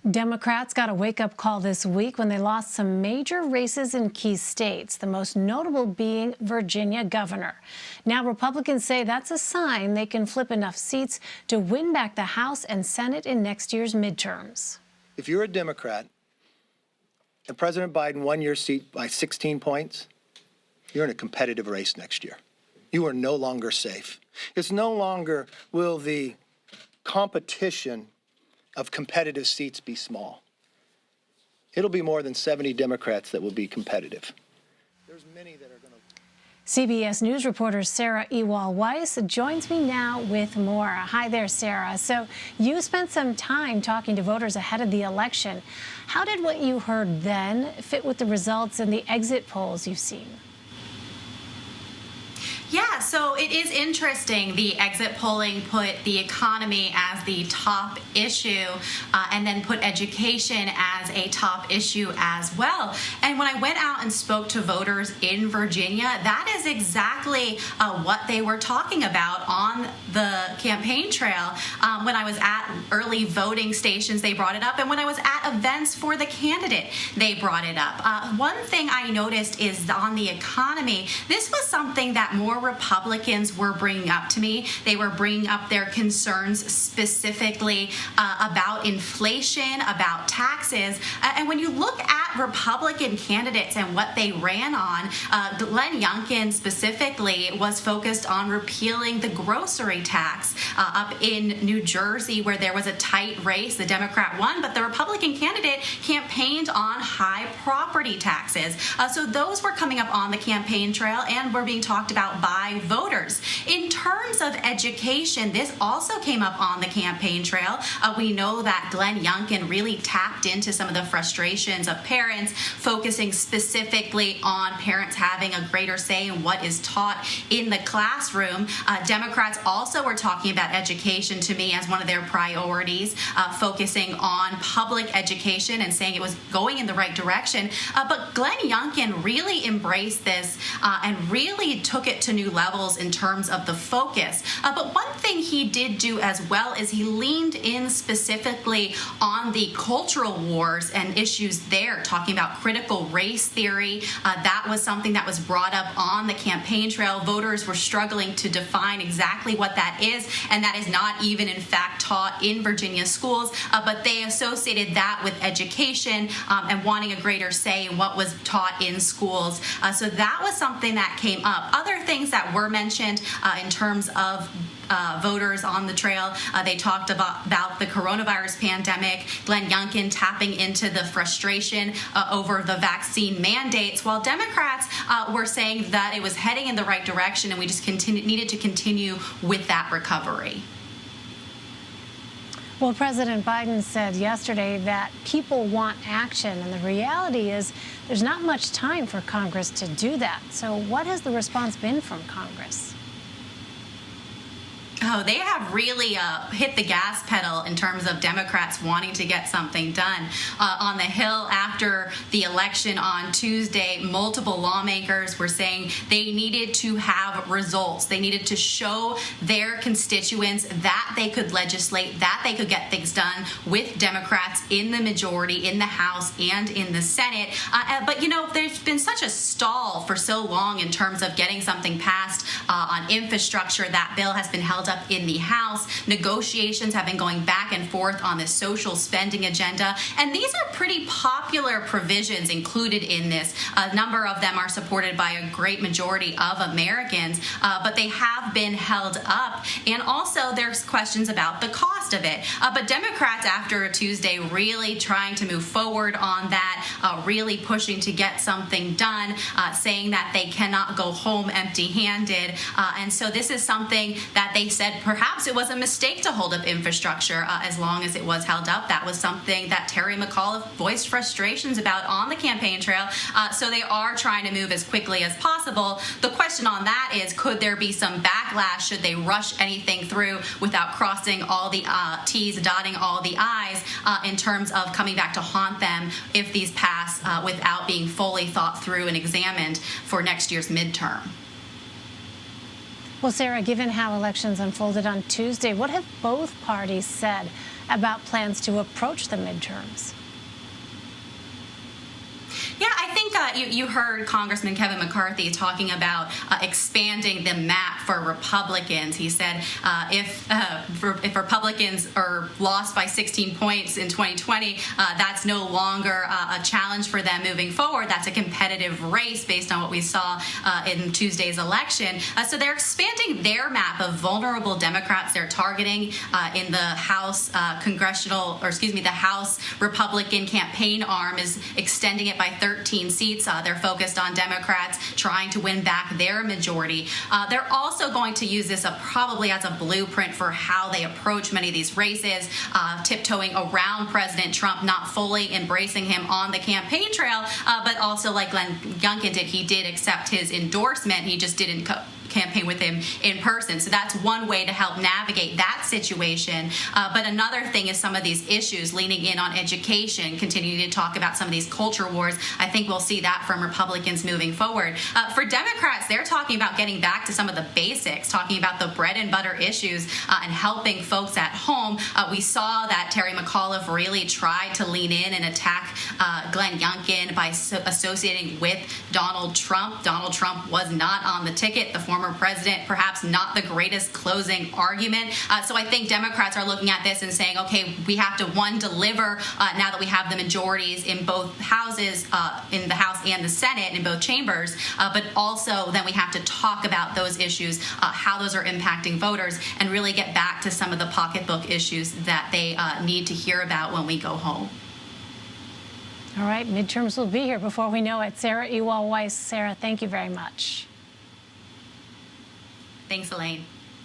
Democrats got a wake-up call this week when they lost some major races in key states, the most notable being Virginia governor. Now Republicans say that's a sign they can flip enough seats to win back the House and Senate in next year's midterms. If you're a Democrat and President Biden won your seat by 16 points, you're in a competitive race next year. You are no longer safe. It's no longer will the competition of competitive seats be small. It'll be more than 70 Democrats that will be competitive. There's many that are going to... CBS News reporter Sarah Ewall-Wice joins me now with more. Hi there, Sarah. So you spent some time talking to voters ahead of the election. How did what you heard then fit with the results and the exit polls you've seen? Yeah, so it is interesting. The exit polling put the economy as the top issue and then put education as a top issue as well. And when I went out and spoke to voters in Virginia, that is exactly what they were talking about on the campaign trail. When I was at early voting stations, they brought it up. And when I was at events for the candidate, they brought it up. One thing I noticed is on the economy, this was something that more Republicans were bringing up to me. They were bringing up their concerns specifically about inflation, about taxes. And when you look at Republican candidates and what they ran on, Glenn Youngkin specifically was focused on repealing the grocery tax up in New Jersey, where there was a tight race. The Democrat won, but the Republican candidate campaigned on high property taxes. So those were coming up on the campaign trail and were being talked about by voters. In terms of education, this also came up on the campaign trail. We know that Glenn Youngkin really tapped into some of the frustrations of parents, focusing specifically on parents having a greater say in what is taught in the classroom. Democrats also were talking about education to me as one of their priorities, focusing on public education and saying it was going in the right direction. But Glenn Youngkin really embraced this and really took it to new levels in terms of the focus. But one thing he did do as well is he leaned in specifically on the cultural wars and issues there, talking about critical race theory. That was something that was brought up on the campaign trail. Voters were struggling to define exactly what that is, and that is not even in fact taught in Virginia schools, but they associated that with education and wanting a greater say in what was taught in schools. So that was something that came up. Other things that were mentioned in terms of voters on the trail. They talked about the coronavirus pandemic, Glenn Youngkin tapping into the frustration over the vaccine mandates, while Democrats were saying that it was heading in the right direction and we just needed to continue with that recovery. Well, President Biden said yesterday that people want action, and the reality is there's not much time for Congress to do that. So what has the response been from Congress? Oh, they have really hit the gas pedal in terms of Democrats wanting to get something done. On the Hill after the election on Tuesday, multiple lawmakers were saying they needed to have results. They needed to show their constituents that they could legislate, that they could get things done with Democrats in the majority, in the House and in the Senate. But, you know, there's been such a stall for so long in terms of getting something passed on infrastructure. That bill has been held up in the House. Negotiations have been going back and forth on the social spending agenda, and these are pretty popular provisions included in this. A number of them are supported by a great majority of Americans, but they have been held up, and also there's questions about the cost of it. But Democrats, after Tuesday, really trying to move forward on that, really pushing to get something done, saying that they cannot go home empty-handed, and so this is something that they said perhaps it was a mistake to hold up infrastructure as long as it was held up. That was something that Terry McAuliffe voiced frustrations about on the campaign trail. So they are trying to move as quickly as possible. The question on that is, could there be some backlash? Should they rush anything through without crossing all the T's, dotting all the I's in terms of coming back to haunt them if these pass without being fully thought through and examined for next year's midterm? Well, Sarah, given how elections unfolded on Tuesday, what have both parties said about plans to approach the midterms? Yeah, I think you heard Congressman Kevin McCarthy talking about expanding the map for Republicans. He said if Republicans are lost by 16 points in 2020, that's no longer a challenge for them moving forward. That's a competitive race based on what we saw in Tuesday's election. So they're expanding their map of vulnerable Democrats they're targeting in the House the House Republican campaign arm is extending it by 13 seats. They're focused on Democrats trying to win back their majority. They're also going to use this probably as a blueprint for how they approach many of these races, tiptoeing around President Trump, not fully embracing him on the campaign trail, but also like Glenn Youngkin did, he did accept his endorsement. He just didn't campaign with him in person. So that's one way to help navigate that situation. But another thing is some of these issues, leaning in on education, continuing to talk about some of these culture wars. I think we'll see that from Republicans moving forward. For Democrats, they're talking about getting back to some of the basics, talking about the bread and butter issues and helping folks at home. We saw that Terry McAuliffe really tried to lean in and attack Glenn Youngkin by associating with Donald Trump. Donald Trump was not on the ticket. The former president, perhaps not the greatest closing argument. So I think Democrats are looking at this and saying, okay, we have to, one, deliver now that we have the majorities in both houses, in the House and the Senate, in both chambers, but also then we have to talk about those issues, how those are impacting voters, and really get back to some of the pocketbook issues that they need to hear about when we go home. All right, midterms will be here before we know it. Sarah Ewall-Wice. Sarah, thank you very much. Thanks, Elaine.